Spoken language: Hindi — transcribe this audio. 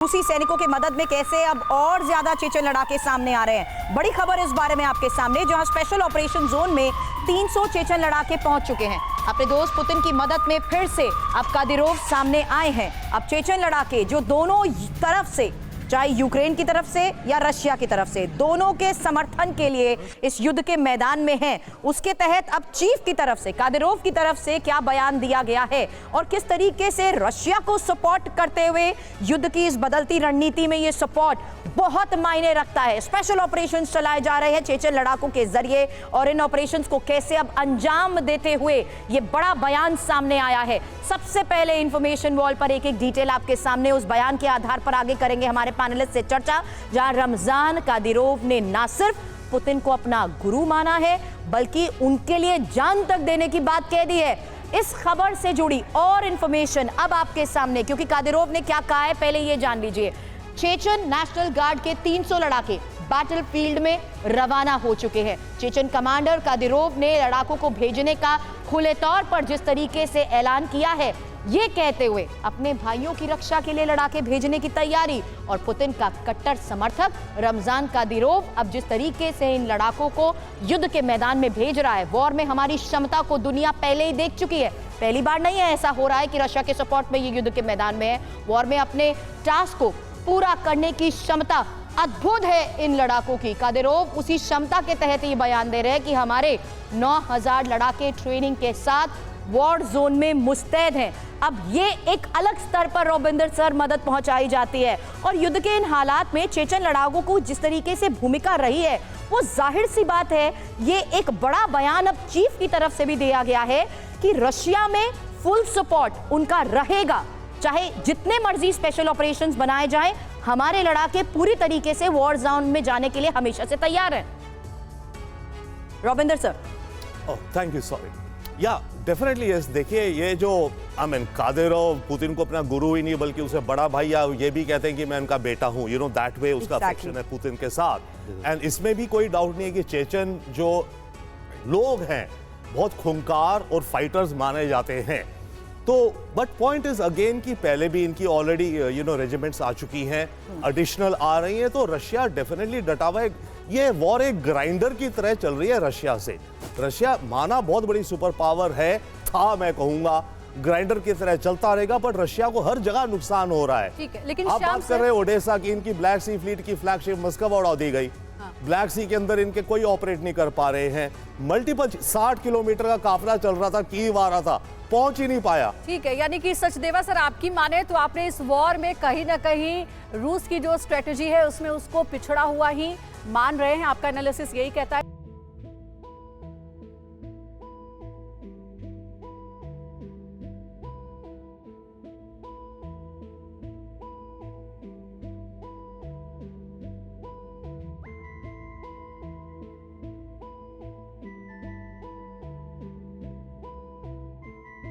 रूसी सैनिकों की मदद में कैसे अब और ज्यादा चेचन लड़ाके सामने आ रहे हैं। बड़ी खबर इस बारे में आपके सामने, जहां स्पेशल ऑपरेशन जोन में 300 चेचन लड़ाके पहुंच चुके हैं। अपने दोस्त पुतिन की मदद में फिर से अब कादिरोव सामने आए हैं। अब चेचन लड़ाके जो दोनों तरफ से, चाहे यूक्रेन की तरफ से या रशिया की तरफ से, दोनों के समर्थन के लिए इस युद्ध के मैदान में हैं। उसके तहत अब चीफ की तरफ से, कादिरोव की तरफ से क्या बयान दिया गया है और किस तरीके से रशिया को सपोर्ट करते हुए युद्ध की इस बदलती रणनीति में ये सपोर्ट बहुत मायने रखता है। स्पेशल ऑपरेशंस चलाए जा रहे हैं चेचन लड़ाकों के जरिए और इन ऑपरेशंस को कैसे अब अंजाम देते हुए ये बड़ा बयान सामने आया है। सबसे पहले इंफॉर्मेशन वॉल पर एक एक डिटेल आपके सामने, उस बयान के आधार पर आगे करेंगे हमारे पैनलिस्ट से चर्चा, जहां रमजान कादिरोव ने ना सिर्फ पुतिन को अपना गुरु माना है बल्कि उनके लिए जान तक देने की बात कह दी है। इस खबर से जुड़ी और इंफॉर्मेशन अब आपके सामने, क्योंकि कादिरोव ने क्या कहा है पहले ये जान लीजिए। चेचन नेशनल गार्ड के 300 लड़ाके बैटलफील्ड में रवाना हो चुके हैं। चेचन कमांडर कादिरोव ने लड़ाकों को भेजने का खुले तौर पर जिस तरीके से ऐलान किया है, ये कहते हुए अपने भाइयों की रक्षा के लिए लड़ाके भेजने की तैयारी, और पुतिन का कट्टर समर्थक रमजान कादिरोव अब जिस तरीके से इन लड़ाकों को युद्ध के मैदान में भेज रहा है। वॉर में हमारी क्षमता को दुनिया पहले ही देख चुकी है, पहली बार नहीं है ऐसा हो रहा है कि रशिया के सपोर्ट में ये युद्ध के मैदान में है। वॉर में अपने टास्क को पूरा करने की क्षमता अद्भुत है इन लड़ाकों की। कादिरोव उसी क्षमता के तहत ये बयान दे रहे हैं कि हमारे 9000 लड़ाके ट्रेनिंग के साथ वॉर जोन में मुस्तैद हैं। अब ये एक अलग स्तर पर रविंदर सर मदद पहुंचाई जाती है और युद्ध के इन हालात में चेचन लड़ाकों को जिस तरीके से भूमिका रही है, वो जाहिर सी बात है, ये एक बड़ा बयान अब चीफ की तरफ से भी दिया गया है कि रशिया में फुल सपोर्ट उनका रहेगा, चाहे जितने मर्जी स्पेशल ऑपरेशंस बनाए जाएं, हमारे लड़ाके पूरी तरीके से वॉर जोन में जाने के लिए हमेशा से तैयार हैं। Ravinder sir. Thank you, sorry. या डेफिनेटली यस। देखिए, ये जो कादिरोव पुतिन को अपना गुरु ही नहीं बल्कि उसे बड़ा भाई, या ये भी कहते हैं कि मैं उनका बेटा हूं, यू नो दैट वे उसका अफेक्शन है पुतिन के साथ। एंड इसमें भी कोई डाउट नहीं है कि चेचन जो लोग हैं बहुत खूंखार और फाइटर्स माने जाते हैं। तो बट पॉइंट इज अगेन कि पहले भी इनकी ऑलरेडी रेजिमेंट्स आ चुकी हैं, एडिशनल आ रही हैं, तो रशिया डेफिनेटली डटा हुआ है। ये वॉर एक ग्राइंडर की तरह चल रही है रशिया से। रशिया माना बहुत बड़ी सुपर पावर है, था, मैं कहूंगा ग्राइंडर की तरह चलता रहेगा, पर रशिया को हर जगह नुकसान हो रहा है। ठीक है, लेकिन आप बात कर रहे हैं ओडेसा की, इनकी ब्लैक सी फ्लीट की फ्लैगशिप मस्कवा उड़ा दी गई। ब्लैक सी के अंदर इनके कोई ऑपरेट नहीं कर पा रहे हैं। मल्टीपल 60 किलोमीटर का काफिला चल रहा था, कीव आ रहा था, पहुंच ही नहीं पाया। ठीक है, यानी कि सचदेवा सर, आपकी माने तो आपने इस वॉर में कहीं ना कहीं रूस की जो स्ट्रेटेजी है उसमें उसको पिछड़ा हुआ ही मान रहे हैं, आपका एनालिसिस यही कहता है।